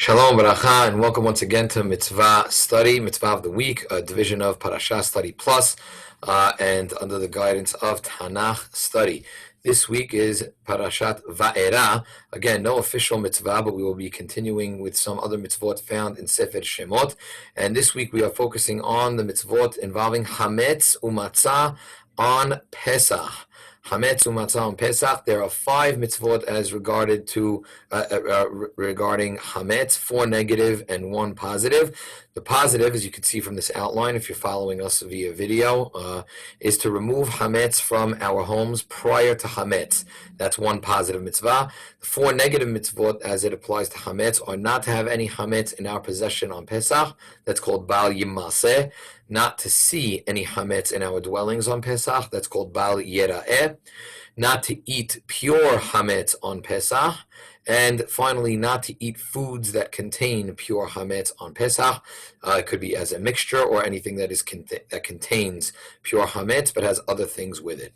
Shalom, Baracha, and welcome once again to Mitzvah Study, Mitzvah of the Week, a division of Parasha Study Plus, and under the guidance of Tanakh Study. This week is Parashat Vaera. Again, no official mitzvah, but we will be continuing with some other mitzvot found in Sefer Shemot. And this week we are focusing on the mitzvot involving Hamess u'Matzah on Pesach. Hamess u'Matzah on Pesach. There are 5 mitzvot as regarding Hamess, 4 negative and 1 positive. The positive, as you can see from this outline, if you're following us via video, is to remove Hamess from our homes prior to Hamess. That's 1 positive mitzvah. The 4 negative mitzvot, as it applies to Hamess, are not to have any Hamess in our possession on Pesach. That's called Bal Yimaseh. Not to see any Hamess in our dwellings on Pesach. That's called Bal Yera'eh. Not to eat pure Hamess on Pesach. And finally, not to eat foods that contain pure Hamess on Pesach. It could be as a mixture or anything that contains pure Hamess but has other things with it.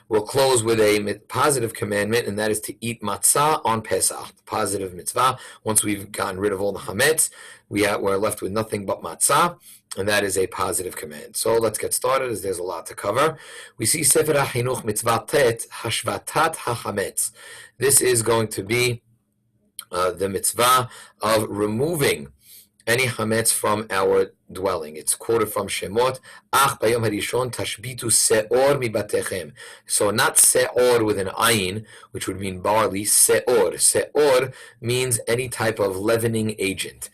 We'll close with a positive commandment, and that is to eat matzah on Pesach. Positive mitzvah. Once we've gotten rid of all the Hamess, we're left with nothing but matzah, and that is a positive command. So let's get started, as there's a lot to cover. We see Sefer HaChinuch mitzvah tet, hashvatat hachametz. This is going to be the mitzvah of removing any Hamess from our dwelling. It's quoted from Shemot, Ach bayom harishon tashbitu seor mibatechem. So not seor with an ayin, which would mean barley, seor. Seor means any type of leavening agent.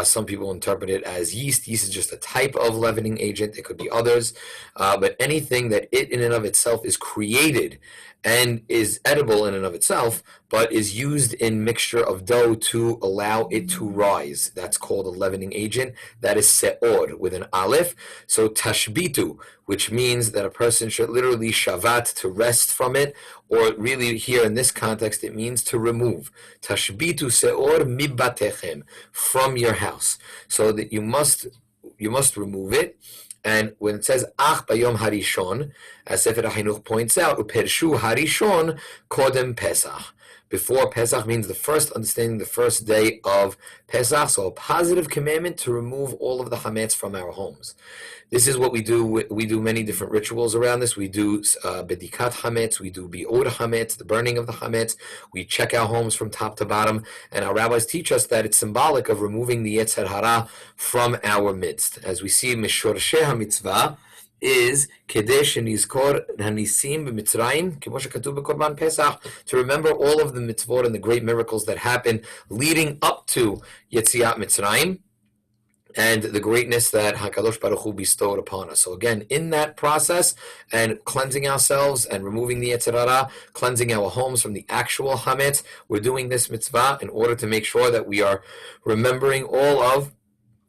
Some people interpret it as yeast. Yeast is just a type of leavening agent. It could be others. But anything that it in and of itself is created and is edible in and of itself, but is used in mixture of dough to allow it to rise. That's called a leavening agent. That is se'or with an aleph. So tashbitu, which means that a person should literally shavat, to rest from it, or really here in this context, it means to remove. Tashbitu se'or mibatechem, from your house. So that you must remove it. And when it says Ach bayom harishon, as Sefer HaChinuch points out, upershu harishon kodem Pesach. Before Pesach means the first, understanding the first day of Pesach. So a positive commandment to remove all of the Hamess from our homes. This is what we do. We do many different rituals around this. We do bedikat Hamess. We do bi'or Hamess, the burning of the Hamess. We check our homes from top to bottom. And our rabbis teach us that it's symbolic of removing the Yetzer Hara from our midst. As we see, Mishorshei HaMitzvah is Kedesh Nizkor Hanisim b'Mitzrayim, Kemo shekatuv b'Korban Pesach, to remember all of the mitzvot and the great miracles that happen leading up to Yetziat Mitzrayim, and the greatness that HaKadosh Baruch Hu bestowed upon us. So again, in that process, and cleansing ourselves and removing the Yetzer Hara, cleansing our homes from the actual Hamess, we're doing this mitzvah in order to make sure that we are remembering all of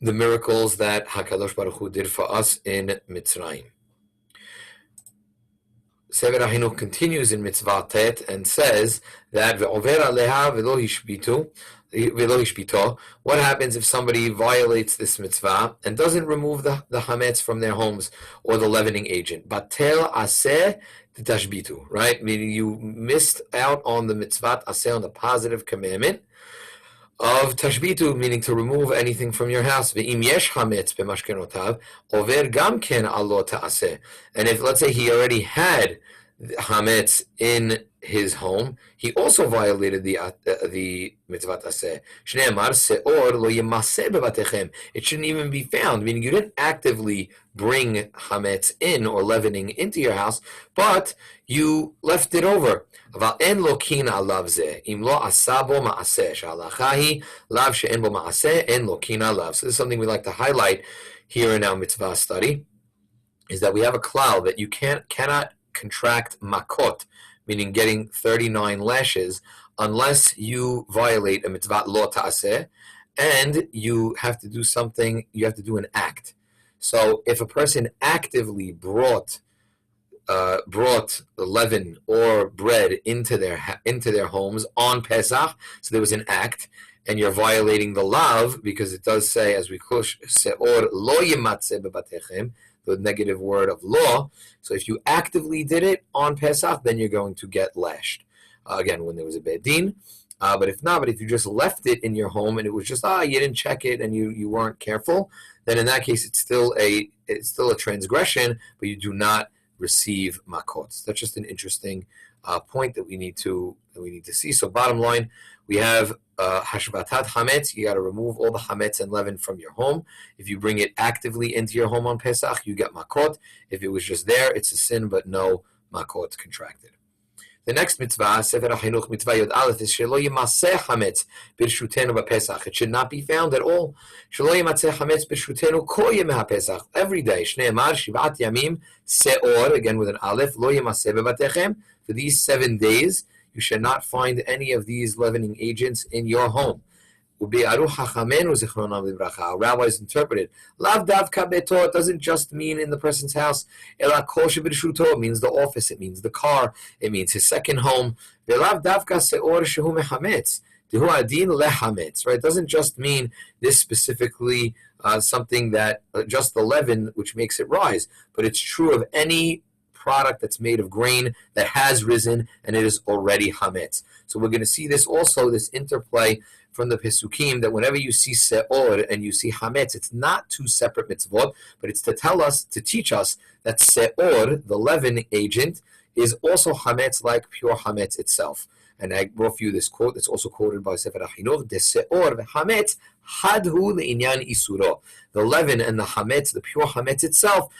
the miracles that HaKadosh Baruch Hu did for us in Mitzrayim. Sefer HaChinuch continues in Mitzvah Tet and says that Vaera aleha v'lo hishbito. What happens if somebody violates this mitzvah and doesn't remove the Hamess from their homes or the leavening agent? Batel aseh tashbitu, right? Meaning you missed out on the mitzvah aseh, on the positive commandment of tashbitu, meaning to remove anything from your house. Ve'im yesh hametz b'mashkenotav over gam ken alo ta'aseh. And if, let's say, he already had hametz in his home, he also violated the mitzvah aseh. Shneimar seor lo yimaseh bebatechem. It shouldn't even be found, meaning you didn't actively bring hametz in or leavening into your house, but you left it over. אבל אין לו קין עליו זה, אם לא עשה בו מעשה, שההלכה היא, לאו שאין בו מעשה, אין לו קין עליו. So this is something we like to highlight here in our mitzvah study, is that we have a klal that you cannot contract makot, meaning getting 39 lashes, unless you violate a mitzvah lo ta'aseh, and you have to do something, you have to do an act. So if a person actively brought leaven or bread into their homes on Pesach, so there was an act, and you're violating the lav, because it does say, as we kush, seor lo yimatze bebatechem, the negative word of law. So if you actively did it on Pesach, then you're going to get lashed. Again, when there was a bed din, But if you just left it in your home and it was just you didn't check it and you weren't careful, then in that case it's still a transgression, but you do not receive makot. That's just an interesting point that we need to see. So bottom line, we have hashvatat hametz. You got to remove all the hametz and leaven from your home. If you bring it actively into your home on Pesach, you get makot. If it was just there, it's a sin, but no makot contracted. The next mitzvah, Sefer HaChinuch mitzvah Yod Aleph, is shelo yimaseh hametz b'rshutenu b'Pesach. It should not be found at all. Shelo yimaseh hametz b'rshutenu kol yemei haPesach. Every day. Shnei emar shivat yamim seor, again with an aleph, lo yimaseh bebatechem. For these 7 days, you should not find any of these leavening agents in your home. Our rabbis interpreted, Lav davka beto, it doesn't just mean in the person's house. Ela kol shebirshutto, it means the office, it means the car, it means his second home. Velav davka seor shehu mechametz. Dehu adin lechametz, right? It doesn't just mean this specifically something that, just the leaven, which makes it rise, but it's true of any product that's made of grain that has risen and it is already hametz. So we're going to see this also, this interplay from the Pesukim, that whenever you see seor and you see hametz, it's not two separate mitzvot, but it's to teach us that seor, the leaven agent, is also hametz like pure hametz itself. And I brought for you this quote that's also quoted by Sefer HaChinuch, de seor v'hametz hadhu le'inyan isuro. The leaven and the hametz, the pure hametz itself,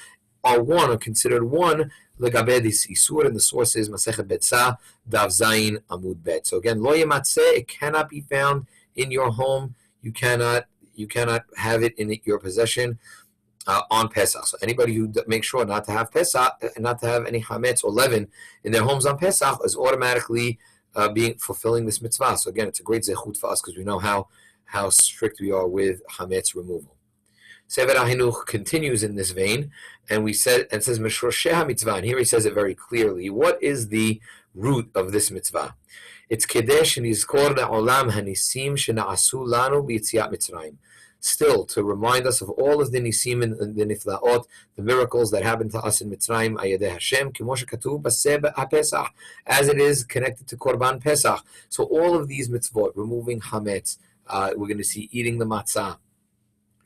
are one, or considered one, legabe this isur, and the source is Masechet Betzah, Dav Zayin Amud Bet. So again, lo yematzeh, it cannot be found in your home. You cannot have it in your possession on Pesach. So anybody who makes sure not to have Pesach, not to have any hametz or leaven in their homes on Pesach, is automatically fulfilling this mitzvah. So again, it's a great zechut for us because we know how strict we are with hametz removal. Sefer HaChinuch continues in this vein, and says Meshrosheh HaMitzvah, and here he says it very clearly. What is the root of this mitzvah? It's Kedesh Nizkor Le'olam Hanisim Shena'asu Lanu B'Yitziat Mitzrayim. Still, to remind us of all of the nisim and the niflaot, the miracles that happened to us in Mitzrayim, Ayadeh Hashem, Kimo Shekatuv B'Seh HaPesach, as it is connected to Korban Pesach. So all of these mitzvot, removing hametz, we're going to see eating the matzah,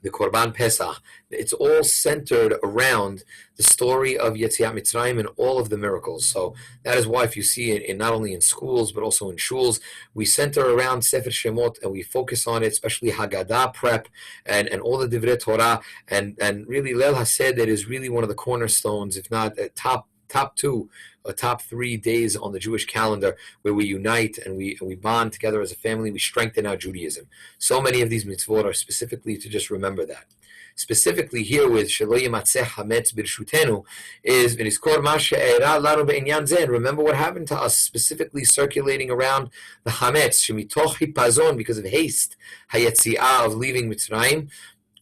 the Korban Pesach, it's all centered around the story of Yetziat Mitzrayim and all of the miracles. So that is why if you see it not only in schools but also in shuls, we center around Sefer Shemot and we focus on it, especially Haggadah prep and all the Divrei Torah, and really Leil HaSeder is really one of the cornerstones, if not top two or top 3 days on the Jewish calendar where we unite and we bond together as a family, we strengthen our Judaism. So many of these mitzvot are specifically to just remember that. Specifically here with Shelo Yimatzeh Hametz B'Rshutenu is V'nizkor Ma She'era Lanu Be'inyan Zeh. Remember what happened to us, specifically circulating around the Hametz, Shemitoch Hipazon, because of haste, Hayetzi'ah, of leaving Mitzrayim,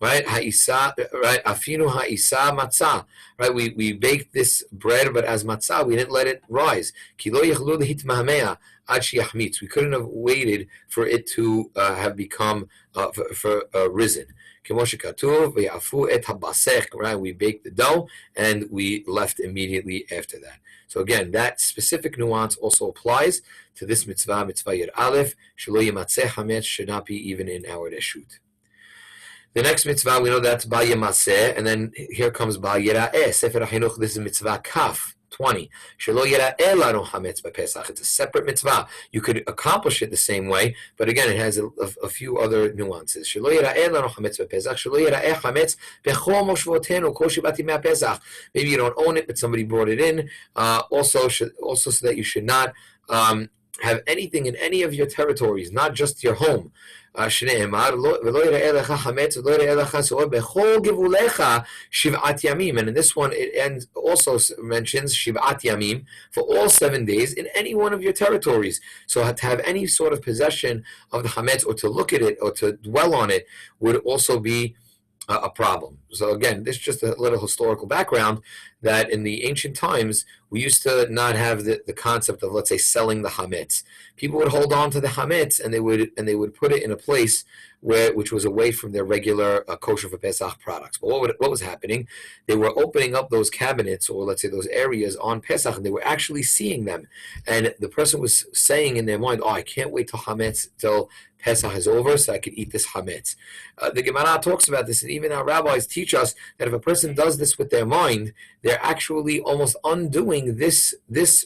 right? Ha'isa, right? Afinu ha'isa matzah, right? We baked this bread, but as matzah, we didn't let it rise. Ki lo yichlu lehitmahmea ad sheyachmitz. We couldn't have waited for it to have become risen. Kemo shekatuv ve'afu et habasech, right? We baked the dough and we left immediately after that. So again, that specific nuance also applies to this mitzvah, mitzvah Yud Aleph. Shelo yimatzeh hametz should not be even in our reshut. The next mitzvah, we know that's Ba Yemaseh, and then here comes Ba Yera'eh. Sefer HaChinuch, this is mitzvah Kaf 20. Shelo Yera'eh Lanu Hametz BePesach. It's a separate mitzvah. You could accomplish it the same way, but again, it has a few other nuances. Shelo Yera'eh Lanu Hametz BePesach. Shelo Yera'eh Hametz Bechol Moshvotenu Kol Shibati Me'PeSach. Maybe you don't own it, but somebody brought it in. Also so that you should not have anything in any of your territories, not just your home. And in this one it also mentions Shiv'at Yamim, for all 7 days in any one of your territories. So to have any sort of possession of the Hametz or to look at it or to dwell on it would also be a problem. So again, this is just a little historical background that in the ancient times, we used to not have the concept of, let's say, selling the hametz. People would hold on to the hametz, and they would put it in a place which was away from their regular kosher for Pesach products. But what was happening? They were opening up those cabinets, or let's say those areas on Pesach, and they were actually seeing them. And the person was saying in their mind, "Oh, I can't wait till hametz till Pesach is over, so I could eat this hametz." The Gemara talks about this, and even our rabbis teach us that if a person does this with their mind, they're actually almost undoing this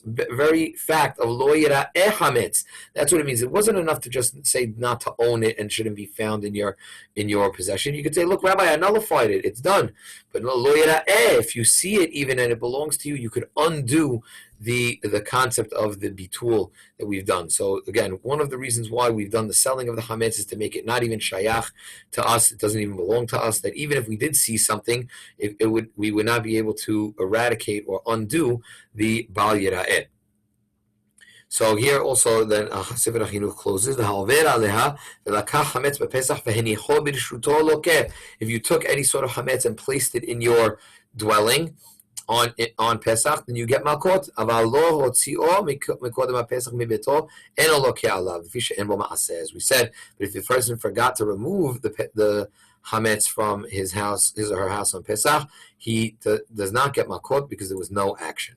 very fact of lo yira'eh hametz. That's what it means. It wasn't enough to just say not to own it and shouldn't be found in your possession. You could say, "Look, Rabbi, I nullified it. It's done." But no, lo yira'eh, if you see it even and it belongs to you, you could undo the concept of the bitul that we've done. So again, one of the reasons why we've done the selling of the hametz is to make it not even shayach to us. It doesn't even belong to us. That even if we did see something, we would not be able to eradicate or undo the bal yira'eh. So here also then Sefer HaChinuch closes the Vaera aleha v'lakach hametz b'Pesach v'henicho b'rishuto lokeh. If you took any sort of hametz and placed it in your dwelling on Pesach, then you get malkot. Aval lo hotzio mikodem haPesach mibeto eno lokeh alav v'fi she'en bo ma'aseh. As we said, but if the person forgot to remove the hametz from his or her house on Pesach, he does not get malkot because there was no action.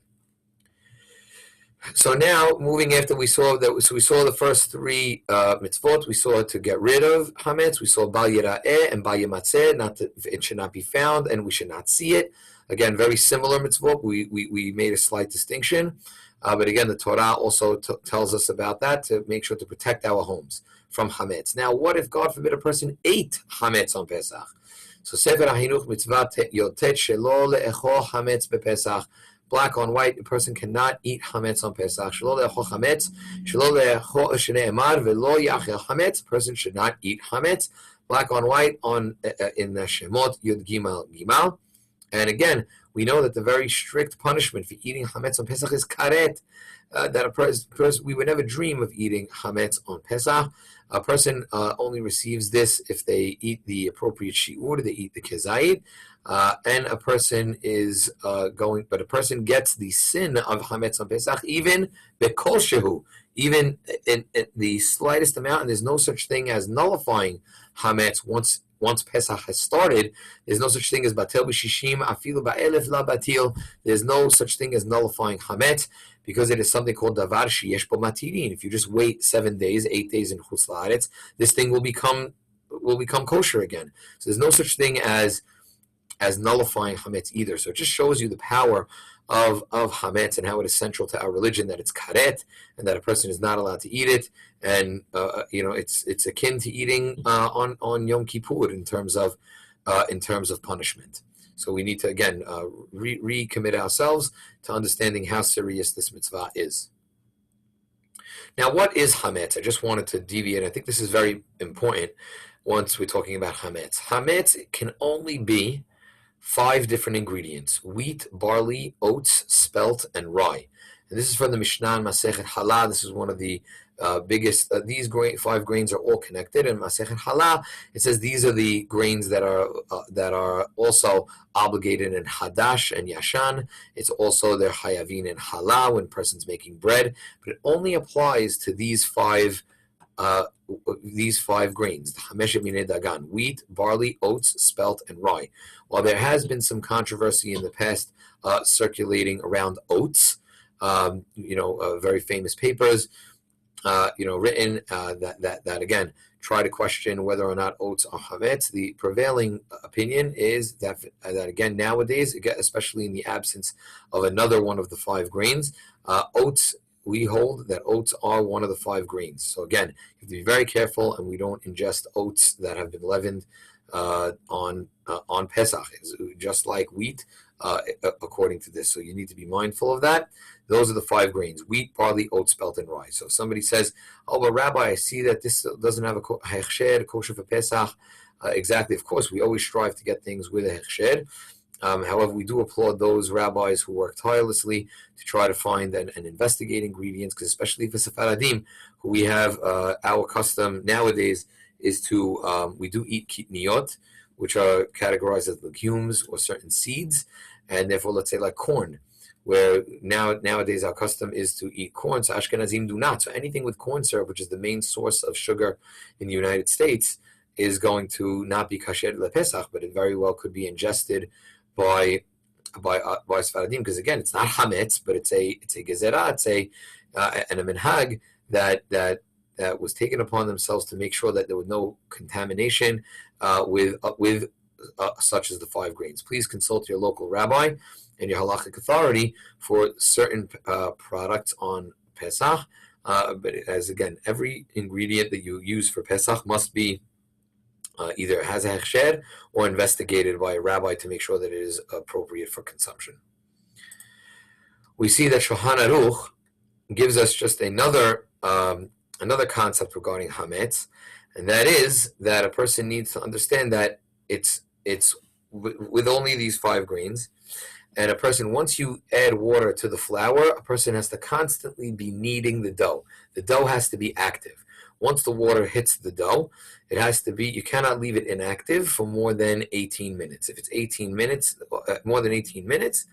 So now, moving after we saw the first three mitzvot. We saw to get rid of hametz. We saw bal yira'eh and bal yematzeh. It should not be found, and we should not see it. Again, very similar mitzvot. We made a slight distinction, but again, the Torah also tells us about that to make sure to protect our homes from hametz. Now, what if, God forbid, a person ate hametz on Pesach? So Sefer HaChinuch mitzvah yotet shelo le'echol hametz bePesach. Black on white, a person cannot eat hametz on Pesach. Shelo le'echol hametz, shelo le'echol shne'emar ve'lo yachel hametz. A person should not eat hametz. Black on white in Shemot Yud Gimal. And again, we know that the very strict punishment for eating hametz on Pesach is karet. That a person, we would never dream of eating hametz on Pesach. A person only receives this if they eat the appropriate shi'ur, they eat the kezayit, and a person is but a person gets the sin of hametz on Pesach, even bekol shehu, even in the slightest amount, and there's no such thing as nullifying hametz once Pesach has started. There's no such thing as batel b'shishim afilu ba'elef la batil. There's no such thing as nullifying hametz, because it is something called davar sheyesh bo matirin. If you just wait 7 days, 8 days in chutz la'aretz, this thing will become kosher again. So there's no such thing as nullifying hametz either. So it just shows you the power of hametz and how it is central to our religion, that it's karet and that a person is not allowed to eat it. And it's akin to eating on Yom Kippur in terms of punishment. So we need to again recommit ourselves to understanding how serious this mitzvah is. Now, what is hametz? I just wanted to deviate. I think this is very important once we're talking about hametz. Hametz can only be 5 different ingredients: wheat, barley, oats, spelt, and rye. And this is from the Mishnah Masechet Halah. This is one of the biggest. These 5 grains are all connected. In Masechet Halah, it says these are the grains that are also obligated in Hadash and Yashan. It's also their hayavin in Halah when a person's making bread, but it only applies to these 5 grains: the Hamesh Minei Dagan, wheat, barley, oats, spelt, and rye. While there has been some controversy in the past circulating around oats, very famous papers, written that again try to question whether or not oats are hametz. The prevailing opinion is that again nowadays, especially in the absence of another one of the 5 grains, oats. We hold that oats are one of the 5 grains. So again, you have to be very careful, and we don't ingest oats that have been leavened on Pesach, just like wheat, according to this. So you need to be mindful of that. Those are the 5 grains: wheat, barley, oats, spelt, and rye. So if somebody says, "Oh, but Rabbi, I see that this doesn't have a hechsher, kosher for Pesach." Exactly. Of course, we always strive to get things with a hechsher. However, we do applaud those rabbis who work tirelessly to try to find and investigate ingredients, because especially for Sephardim, who we have, our custom nowadays is to, we do eat kitniyot, which are categorized as legumes or certain seeds, and therefore, let's say like corn. where nowadays our custom is to eat corn, so Ashkenazim do not. So anything with corn syrup, which is the main source of sugar in the United States, is going to not be kasher lePesach, but it very well could be ingested by Sfaradim, because again, it's not hametz, but it's a gezerah, it's and a minhag that was taken upon themselves to make sure that there was no contamination with such as the 5 grains. Please consult your local rabbi and your halachic authority for certain products on Pesach. But as again, every ingredient that you use for Pesach must be either has a hechsher or investigated by a rabbi to make sure that it is appropriate for consumption. We see that Shulchan Aruch gives us just another concept regarding hametz, and that is that a person needs to understand that it's with only these 5 grains, and a person, once you add water to the flour, a person has to constantly be kneading the dough. The dough has to be active. Once the water hits the dough, it has to be, you cannot leave it inactive for more than 18 minutes. If it's 18 minutes, more than 18 minutes,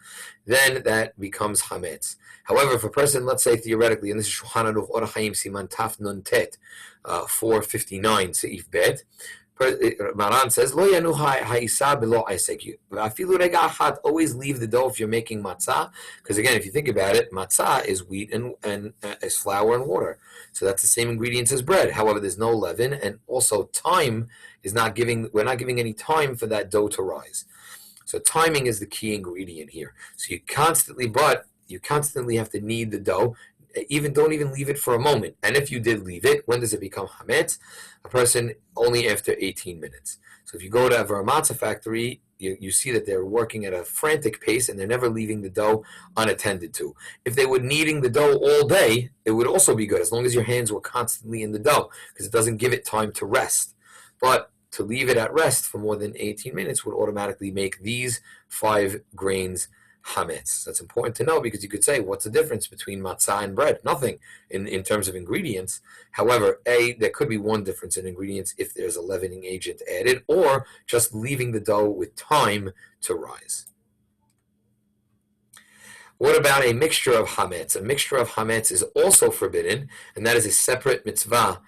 then that becomes hametz. However, if a person, let's say theoretically, and this is Shulchan Aruch Orach Chaim Siman Taf Nun Tet, 459 Seif Bet, Maran says, "Lo yanu ha'isa below aisek." Afilu rega achat. Always leave the dough if you're making matzah, because again, if you think about it, matzah is wheat and is flour and water, so that's the same ingredients as bread. However, there's no leaven, and also time is not giving. We're not giving any time for that dough to rise. So timing is the key ingredient here. So you constantly have to knead the dough. Don't even leave it for a moment. And if you did leave it, when does it become hametz? A person only after 18 minutes. So if you go to a matzah factory, you see that they're working at a frantic pace and they're never leaving the dough unattended to. If they were kneading the dough all day, it would also be good, as long as your hands were constantly in the dough, because it doesn't give it time to rest. But to leave it at rest for more than 18 minutes would automatically make these 5 grains hametz. That's important to know, because you could say, what's the difference between matzah and bread? Nothing in terms of ingredients. However, there could be one difference in ingredients if there's a leavening agent added, or just leaving the dough with time to rise. What about a mixture of hametz? A mixture of hametz is also forbidden, and that is a separate mitzvah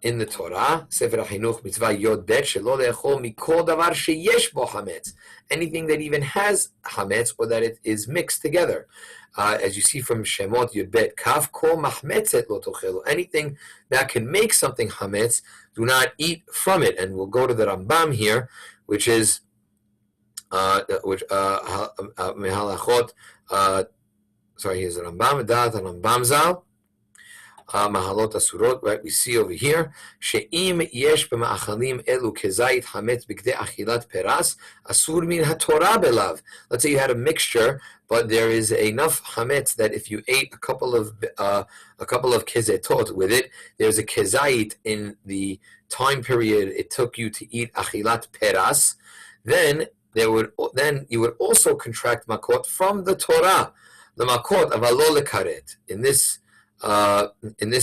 in the Torah. Sefer HaChinuch mitzvah Yod Bet shelo le'echol mikol davar sheyesh bo hametz. Anything that even has hametz, or that it is mixed together. As you see from Shemot Yod Bet, Kaf kol mahmetzet lo tochelu. Anything that can make something hametz, do not eat from it. And we'll go to the Rambam here, which is Mehalachot. Here's the Rambam. Dat Rambam Zal. Mahalot Asurot, right? We see over here, she'im yesh b'ma'achalim elu kezayit hametz b'kdei achilat peras asur min haTorah belav. Let's say you had a mixture, but there is enough hametz that if you ate a couple of kezetot with it, there's a kezayit in the time period it took you to eat achilat peras. Then you would also contract makot from the Torah, the makot avalo lekaret. In this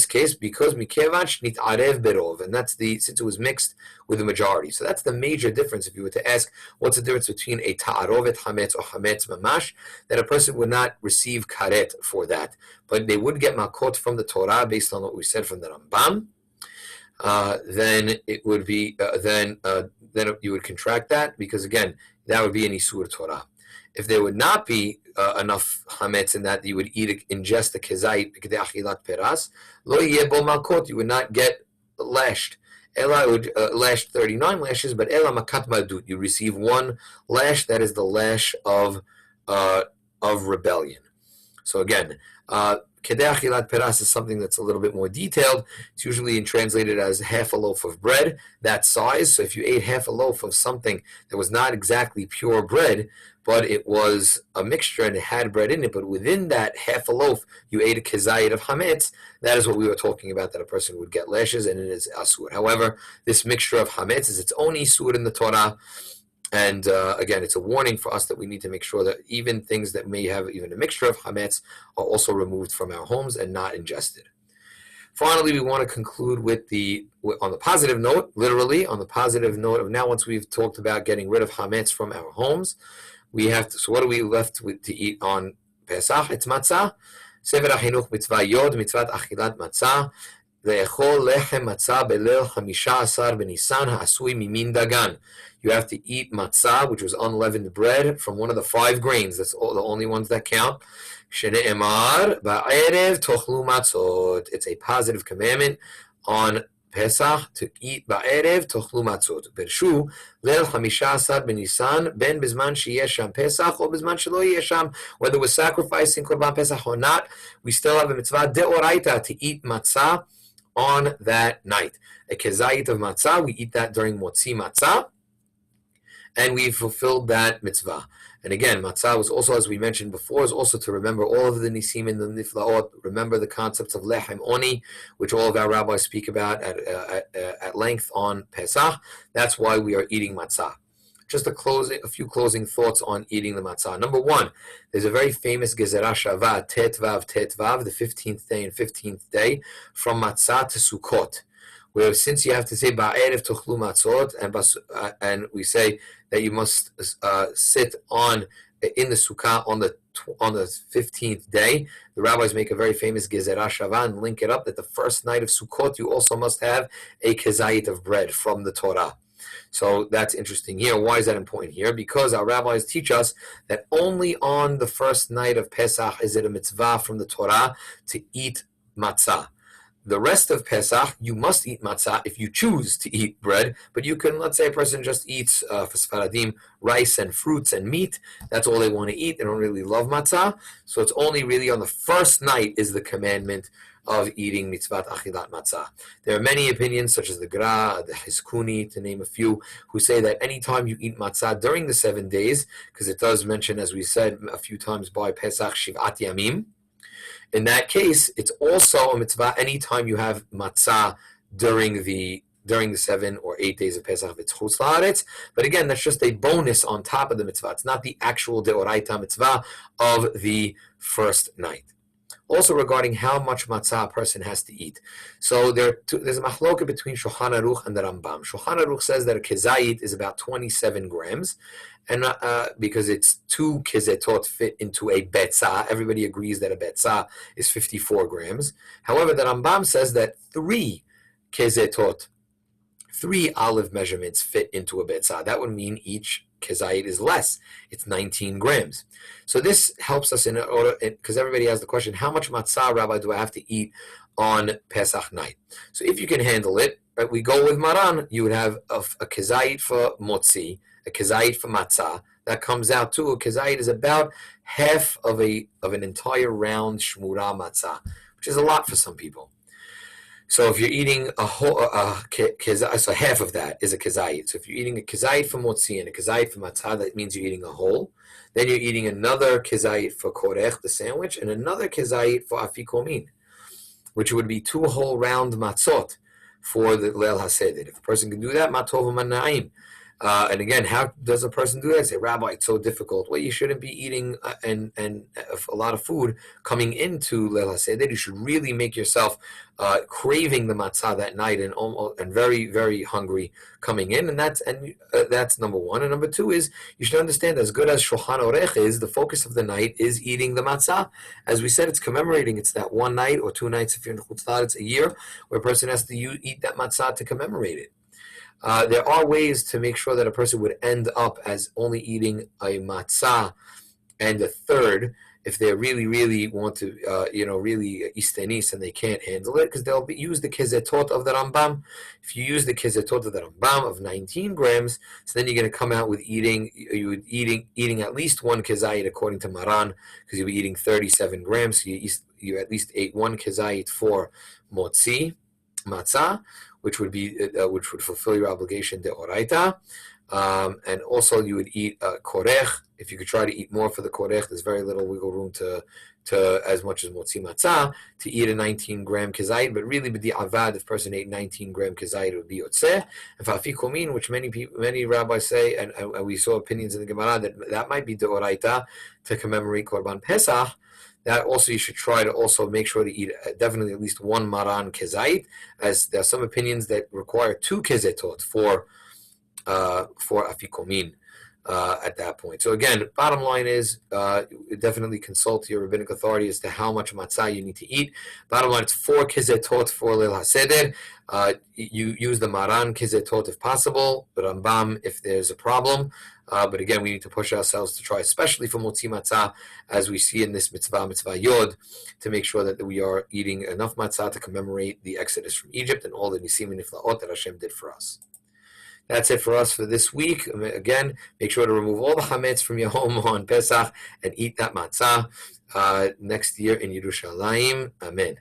case, because mikevash nitarev berov, and that's since it was mixed with the majority. So that's the major difference. If you were to ask, what's the difference between a ta'arovet hametz or hametz mamash, that a person would not receive karet for that, but they would get makot from the Torah based on what we said from the Rambam. Then it would be then you would contract that, because again, that would be an isur Torah. If there would not be enough hametz in that, you would ingest the kezayit b'kdei achilat peras, lo yeh bo malkot, you would not get lashed. Ela would lashed 39 lashes, but ela makat madut, you receive 1 lash, that is the lash of rebellion. So again, kedei achilat peras is something that's a little bit more detailed. It's usually translated as half a loaf of bread, that size. So if you ate half a loaf of something that was not exactly pure bread, but it was a mixture and it had bread in it, but within that half a loaf, you ate a kezayit of hametz, that is what we were talking about, that a person would get lashes, and it is asur. However, this mixture of hametz is its own isur in the Torah, and again, it's a warning for us that we need to make sure that even things that may have even a mixture of hametz are also removed from our homes and not ingested. Finally, we want to conclude on the positive note, literally, on the positive note of now, once we've talked about getting rid of hametz from our homes, we have to, so what are we left with to eat on Pesach, it's matzah. Sefer HaChinuch mitzvah yod, mitzvat achilat matzah. לאכול לחם מצה בליל 15 בניסן העשוי ממין דגן. You have to eat matzah, which was unleavened bread, from one of the 5 grains. That's all, the only ones that count. שנאמר, בערב תאכלו מצות. It's a positive commandment on Pesach to eat בערב תאכלו מצות. פרשו ליל 15 בניסן, בין בזמן שיהיה שם פסח או בזמן שלא יהיה שם, whether we're sacrificing korban pesach or not, we still have a mitzvah deoraita to eat matzah on that night. A kezayit of matzah, we eat that during motzi matzah, and we fulfilled that mitzvah. And again, matzah was also, as we mentioned before, is also to remember all of the nisim and the niflaot, remember the concepts of lechem oni, which all of our rabbis speak about at length on Pesach. That's why we are eating matzah. Just a few closing thoughts on eating the matzah. Number 1, there's a very famous gezerah shava, tetvav, the 15th day and 15th day, from matzah to Sukkot, where since you have to say ba'erev tochlu matzot, and we say that you must sit in the sukkah on the 15th day, the rabbis make a very famous gezerah shava and link it up that the first night of Sukkot you also must have a kezayit of bread from the Torah. So that's interesting here. Why is that important here? Because our rabbis teach us that only on the first night of Pesach is it a mitzvah from the Torah to eat matzah. The rest of Pesach, you must eat matzah if you choose to eat bread, but you can, let's say a person just eats, for Sfaradim, rice and fruits and meat. That's all they want to eat. They don't really love matzah. So it's only really on the first night is the commandment of eating mitzvat achilat matzah. There are many opinions, such as the Gra, the Hizkuni, to name a few, who say that anytime you eat matzah during the 7 days, because it does mention, as we said a few times by Pesach, Shivat Yamim, in that case, it's also a mitzvah anytime you have matzah during the 7 or 8 days of Pesach, it's chutz la'aretz. But again, that's just a bonus on top of the mitzvah. It's not the actual deoraita mitzvah of the first night. Also regarding how much matzah a person has to eat. So there's a machloka between Shulchan Aruch and the Rambam. Shulchan Aruch says that a kezayit is about 27 grams, and because it's 2 kezetot fit into a betzah. Everybody agrees that a betzah is 54 grams. However, the Rambam says that 3 kezetot, 3 olive measurements fit into a betzah. That would mean each kezayit is less. It's 19 grams. So this helps us in order, because everybody has the question, how much matzah, Rabbi, do I have to eat on Pesach night? So if you can handle it, right, we go with Maran, you would have a kezayit for motzi, a kezayit for matzah. That comes out to, a kezayit is about half of an entire round shmura matzah, which is a lot for some people. So if you're eating a whole, so half of that is a kezayit. So if you're eating a kezayit for motzi and a kezayit for matzah, that means you're eating a whole. Then you're eating another kezayit for korech, the sandwich, and another kezayit for afikomin, which would be 2 whole round matzot for the leil haseder. If a person can do that, matov u'mana'im. And again, how does a person do that? Say, Rabbi, it's so difficult. Well, you shouldn't be eating and a lot of food coming into Leil HaSeder. You should really make yourself craving the matzah that night and very, very hungry coming in. And that's number 1. And number 2 is you should understand, as good as Shulchan Orech is, the focus of the night is eating the matzah. As we said, it's commemorating. It's that 1 night or 2 nights if you're in Chutz La'aretz a year where a person has to eat that matzah to commemorate it. There are ways to make sure that a person would end up as only eating a matzah and a third if they really, really want to, really istenis and they can't handle it, because they'll use the kezetot of the Rambam. If you use the kezetot of the Rambam of 19 grams, so then you're going to come out with eating at least 1 kezayit according to Maran, because you'll be eating 37 grams. So you at least ate 1 kezayit for matzah, which would fulfill your obligation deoraita, and also you would eat korech. If you could try to eat more for the korech, there's very little wiggle room to as much as motzi matzah to eat a 19-gram kezayit. But really, b'di'avad, if a person ate 19-gram kezayit, it would be yotzeh. And fa'afikomin, which many rabbis say, and we saw opinions in the Gemara that might be deoraita to commemorate Korban Pesach. That also you should try to also make sure to eat definitely at least 1 maran kezayit, as there are some opinions that require 2 kezetot for afikomin. at that point. So again, bottom line is definitely consult your rabbinic authority as to how much matzah you need to eat. Bottom line, it's 4 kizetot for Leil HaSeder. You use the Maran kizetot if possible, but Rambam if there's a problem. But again, we need to push ourselves to try, especially for motzi matzah, as we see in this mitzvah yod, to make sure that we are eating enough matzah to commemorate the exodus from Egypt and all the nisim and niflaot that Hashem did for us. That's it for us for this week. Again, make sure to remove all the Hamess from your home on Pesach and eat that matzah next year in Yerushalayim. Amen.